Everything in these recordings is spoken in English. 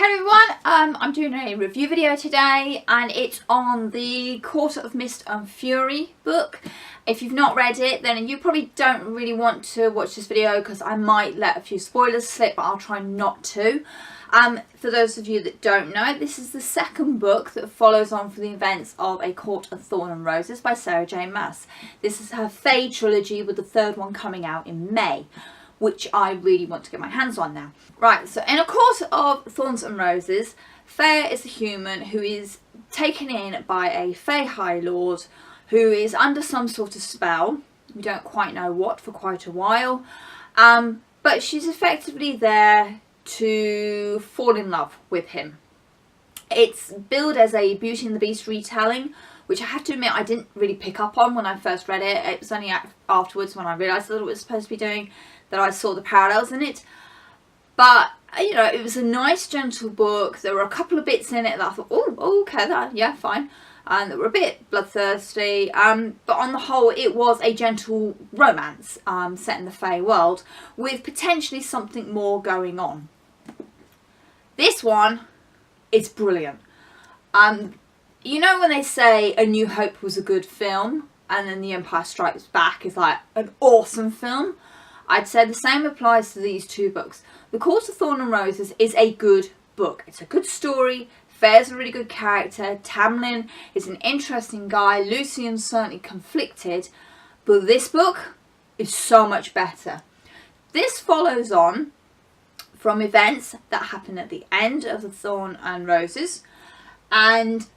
Hello everyone, I'm doing a review video today and it's on the Court of Mist and Fury book. If you've not read it, then you probably don't really want to watch this video because I might let a few spoilers slip, but I'll try not to. For those of you that don't know, this is the second book that follows on from the events of A Court of Thorn and Roses by Sarah J. Maas. This is her Fae trilogy with the third one coming out in May, which I really want to get my hands on now. Right, so in A Court of Thorns and Roses, Fae is a human who is taken in by a Fae High Lord who is under some sort of spell. We don't quite know what for quite a while, but she's effectively there to fall in love with him. It's billed as a Beauty and the Beast retelling, which I have to admit I didn't really pick up on when I first read it. It was only afterwards when I realised what it was supposed to be doing that I saw the parallels in it. But, you know, it was a nice, gentle book. There were a couple of bits in it that I thought, oh, okay, yeah, fine. And that were a bit bloodthirsty. But on the whole, it was a gentle romance set in the Fae world with potentially something more going on. This one is brilliant. You know when they say A New Hope was a good film and then The Empire Strikes Back is like an awesome film? I'd say the same applies to these two books. The Court of Thorn and Roses is a good book. It's a good story. Fair's a really good character. Tamlin is an interesting guy. Lucian's certainly conflicted. But this book is so much better. This follows on from events that happen at the end of the Thorn and Roses. And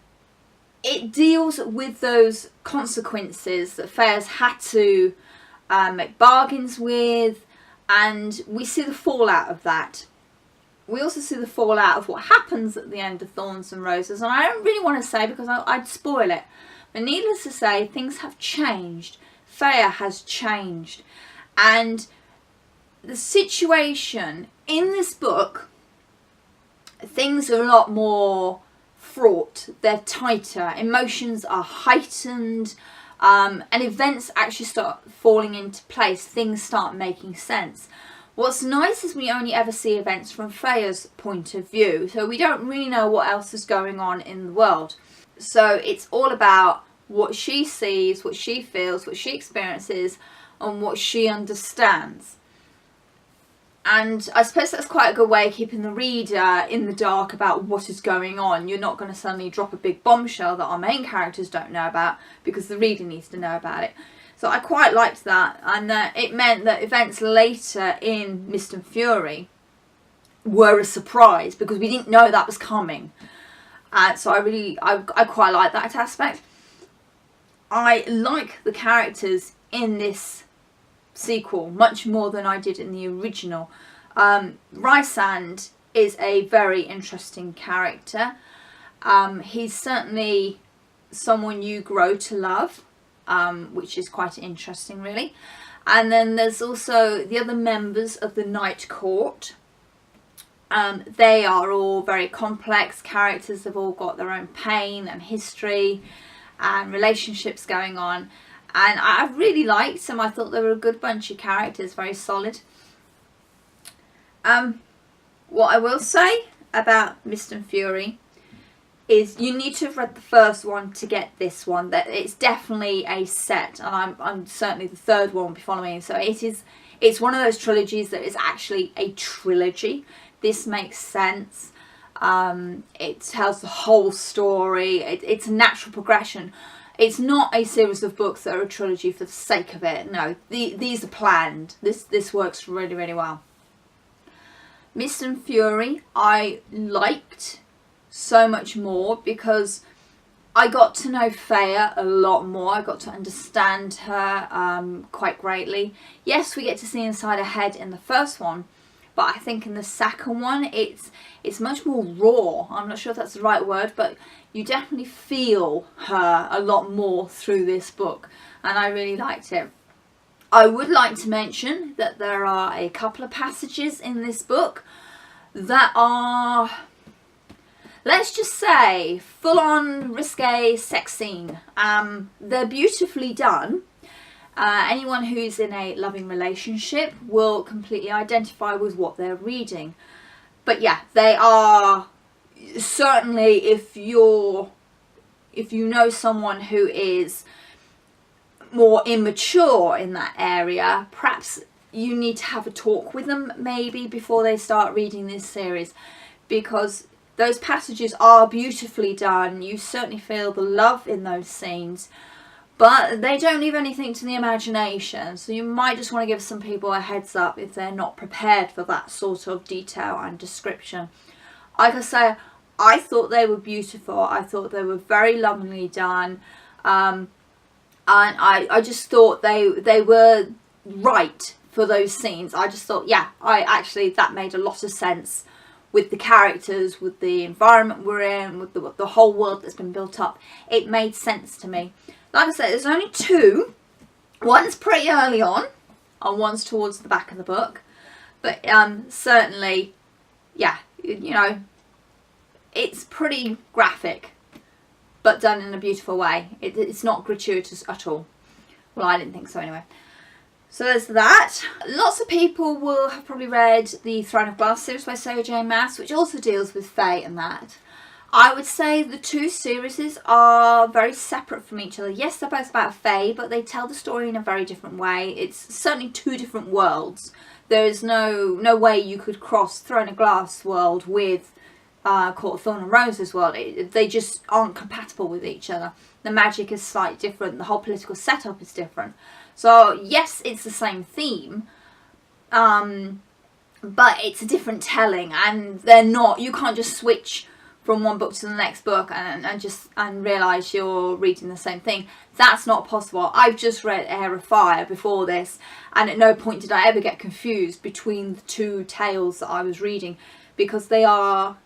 it deals with those consequences that Fair's had to make bargains with, and we see the fallout of that. We also see the fallout of what happens at the end of Thorns and Roses, and I don't really want to say because I'd spoil it, but needless to say, things have changed. Fair has changed, and the situation in this book, things are a lot more fraught, they're tighter, emotions are heightened, and events actually start falling into place, things start making sense. What's nice is we only ever see events from Freya's point of view, so we don't really know what else is going on in the world. So it's all about what she sees, what she feels, what she experiences, and what she understands. And I suppose that's quite a good way of keeping the reader in the dark about what is going on. You're not going to suddenly drop a big bombshell that our main characters don't know about because the reader needs to know about it. So I quite liked that, and it meant that events later in Mist and Fury were a surprise because we didn't know that was coming. So I quite like that aspect. I like the characters in this sequel much more than I did in the original. Rysand is a very interesting character. He's certainly someone you grow to love, which is quite interesting really. And then there's also the other members of the Night Court. They are all very complex characters. They've all got their own pain and history and relationships going on. And I really liked them. I thought they were a good bunch of characters, very solid. What I will say about Mist and Fury is you need to have read the first one to get this one. That it's definitely a set, and I'm certainly the third one will be following. So it's one of those trilogies that is actually a trilogy. This makes sense. It tells the whole story. It's a natural progression. It's not a series of books that are a trilogy for the sake of it. No, these are planned. This works really, really well. Mist and Fury I liked so much more because I got to know Freya a lot more. I got to understand her quite greatly. Yes, we get to see inside her head in the first one, but I think in the second one it's much more raw. I'm not sure if that's the right word, but you definitely feel her a lot more through this book, and I really liked it. I would like to mention that there are a couple of passages in this book that are, let's just say, full-on risque sex scene. They're beautifully done. Anyone who's in a loving relationship will completely identify with what they're reading. But yeah, they are certainly if you know someone who is more immature in that area, perhaps you need to have a talk with them maybe before they start reading this series, because those passages are beautifully done. You certainly feel the love in those scenes, but they don't leave anything to the imagination, so you might just want to give some people a heads up if they're not prepared for that sort of detail and description. Like I say, I thought they were beautiful. I thought they were very lovingly done, and I just thought they were right for those scenes. I just thought, yeah, that made a lot of sense with the characters, with the environment we're in, with the whole world that's been built up. It made sense to me. Like I said, there's only two. One's pretty early on, and one's towards the back of the book. But certainly, yeah, you know, it's pretty graphic, but done in a beautiful way. It's not gratuitous at all. Well, I didn't think so anyway. So there's that. Lots of people will have probably read the Throne of Glass series by Sarah J. Maas, which also deals with Fae and that. I would say the two series are very separate from each other. Yes, they're both about Fae, but they tell the story in a very different way. It's certainly two different worlds. There is no way you could cross Throne of Glass world with Court of Thorn and Roses world. They just aren't compatible with each other. The magic is slightly different. The whole political setup is different. So yes, it's the same theme, but it's a different telling, and they're not. You can't just switch from one book to the next book and realise you're reading the same thing. That's not possible. I've just read Heir of Fire before this, and at no point did I ever get confused between the two tales that I was reading, because they are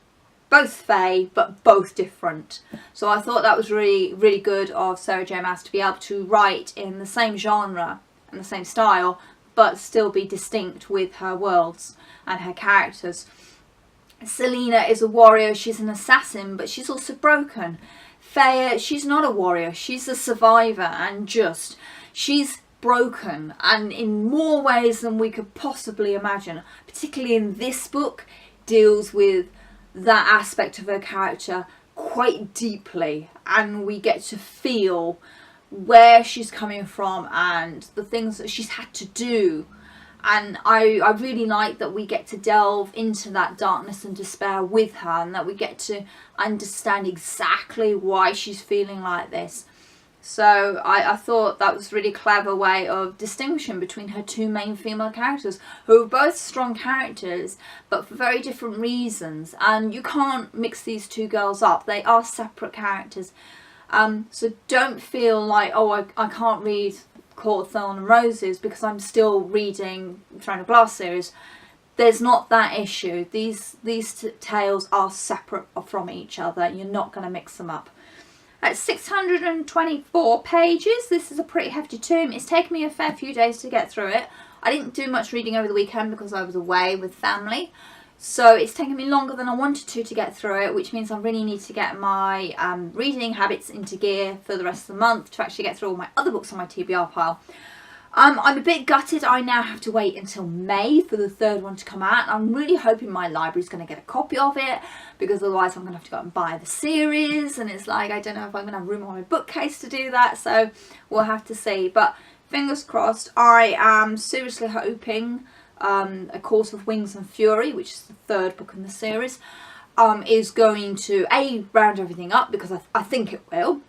both Fae, but both different. So I thought that was really, really good of Sarah J. Maas to be able to write in the same genre and the same style, but still be distinct with her worlds and her characters. Selena is a warrior, she's an assassin, but she's also broken. Faya, she's not a warrior, she's a survivor, and she's broken, and in more ways than we could possibly imagine. Particularly in this book, deals with that aspect of her character quite deeply, and we get to feel where she's coming from and the things that she's had to do. And I really like that we get to delve into that darkness and despair with her, and that we get to understand exactly why she's feeling like this. So I thought that was a really clever way of distinguishing between her two main female characters, who are both strong characters, but for very different reasons. And you can't mix these two girls up. They are separate characters. So don't feel like, oh, I can't read Court of Thorn and Roses because I'm still reading Throne of Glass series. There's not that issue. These tales are separate from each other. You're not going to mix them up. At 624 pages, this is a pretty hefty tome. It's taken me a fair few days to get through it. I didn't do much reading over the weekend because I was away with family. So it's taken me longer than I wanted to get through it, which means I really need to get my reading habits into gear for the rest of the month to actually get through all my other books on my TBR pile. I'm a bit gutted. I now have to wait until May for the third one to come out. I'm really hoping my library's going to get a copy of it, because otherwise I'm going to have to go and buy the series, and it's like, I don't know if I'm going to have room on my bookcase to do that, so we'll have to see. But fingers crossed. I am seriously hoping A Court of Wings and Fury, which is the third book in the series, is going to A, round everything up, because I think it will,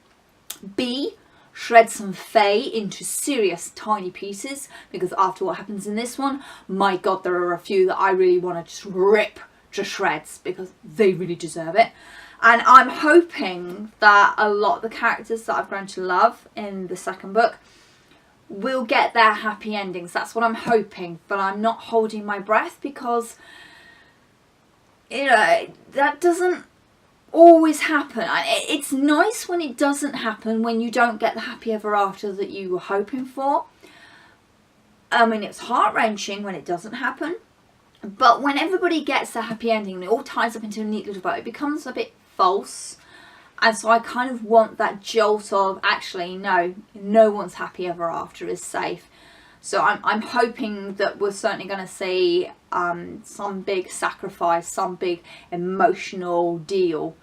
B, shred some Fae into serious tiny pieces, because after what happens in this one, my god, there are a few that I really want to just rip to shreds, because they really deserve it. And I'm hoping that a lot of the characters that I've grown to love in the second book will get their happy endings. That's what I'm hoping, but I'm not holding my breath, because, you know, that doesn't always happen. It's nice when it doesn't happen, when you don't get the happy ever after that you were hoping for. I mean, it's heart-wrenching when it doesn't happen, but when everybody gets a happy ending and it all ties up into a neat little bow, it becomes a bit false. And so I kind of want that jolt of, actually, no one's happy ever after is safe. So I'm hoping that we're certainly going to see some big sacrifice, some big emotional deal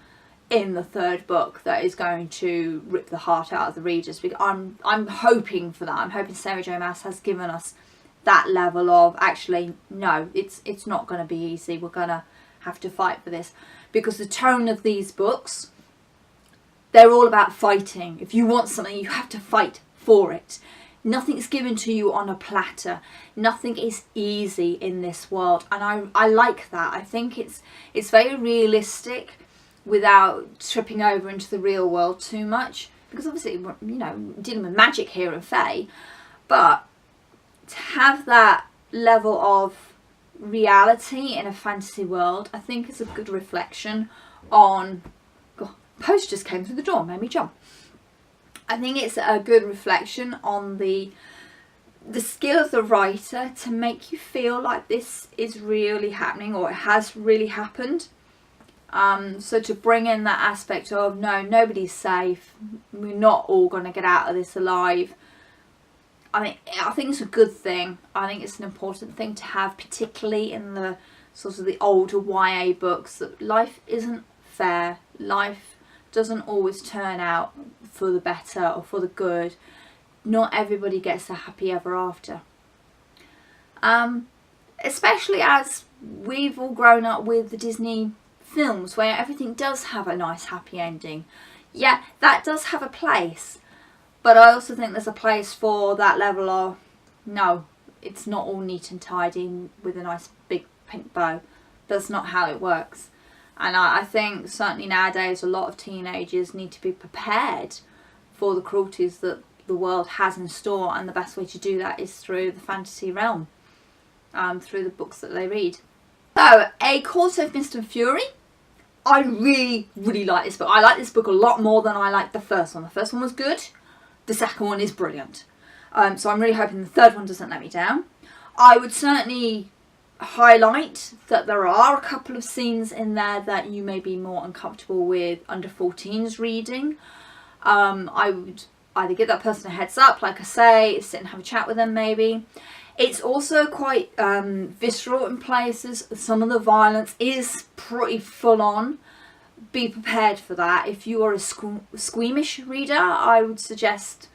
in the third book that is going to rip the heart out of the readers. Because I'm hoping for that. I'm hoping Sarah J Maas has given us that level of, actually, no, it's not going to be easy. We're going to have to fight for this. Because the tone of these books, they're all about fighting. If you want something, you have to fight for it. Nothing's given to you on a platter. Nothing is easy in this world. And I like that. I think it's very realistic without tripping over into the real world too much. Because obviously, you know, dealing with magic here and fae. But to have that level of reality in a fantasy world, I think is a good reflection on... God, post just came through the door, made me jump. I think it's a good reflection on the skill of the writer to make you feel like this is really happening, or it has really happened. So to bring in that aspect of, no, nobody's safe, we're not all going to get out of this alive. I think it's a good thing. I think it's an important thing to have, particularly in the sort of the older YA books, that life isn't fair. Life doesn't always turn out for the better or for the good. Not everybody gets a happy ever after. Especially as we've all grown up with the Disney films where everything does have a nice happy ending. Yeah, that does have a place. But I also think there's a place for that level of, no, it's not all neat and tidy with a nice big pink bow. That's not how it works. And I think certainly nowadays a lot of teenagers need to be prepared for the cruelties that the world has in store, and the best way to do that is through the fantasy realm, through the books that they read. So, A Court of Mist and Fury. I really, really like this book. I like this book a lot more than I liked the first one. The first one was good. The second one is brilliant. So I'm really hoping the third one doesn't let me down. I would certainly highlight that there are a couple of scenes in there that you may be more uncomfortable with under 14s reading. I would either give that person a heads up, like I say, sit and have a chat with them maybe. It's also quite visceral in places. Some of the violence is pretty full on. Be prepared for that. If you are a squeamish reader, I would suggest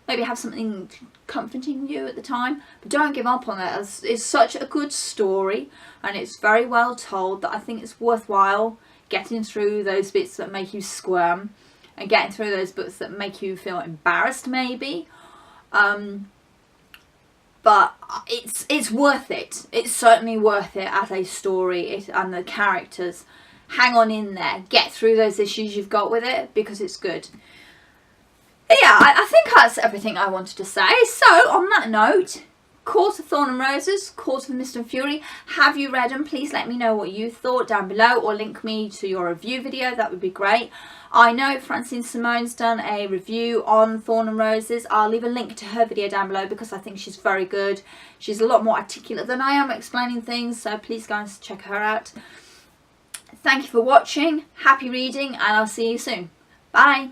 maybe have something comforting you at the time, but don't give up on it. It's such a good story and it's very well told that I think it's worthwhile getting through those bits that make you squirm and getting through those bits that make you feel embarrassed maybe. But it's worth it. It's certainly worth it as a story, and the characters. Hang on in there. Get through those issues you've got with it because it's good. But yeah, I think that's everything I wanted to say. So, on that note, Court of Thorn and Roses, Court of Mist and Fury. Have you read them? Please let me know what you thought down below, or link me to your review video. That would be great. I know Francine Simone's done a review on Thorn and Roses. I'll leave a link to her video down below because I think she's very good. She's a lot more articulate than I am explaining things, so please guys check her out. Thank you for watching. Happy reading, and I'll see you soon. Bye.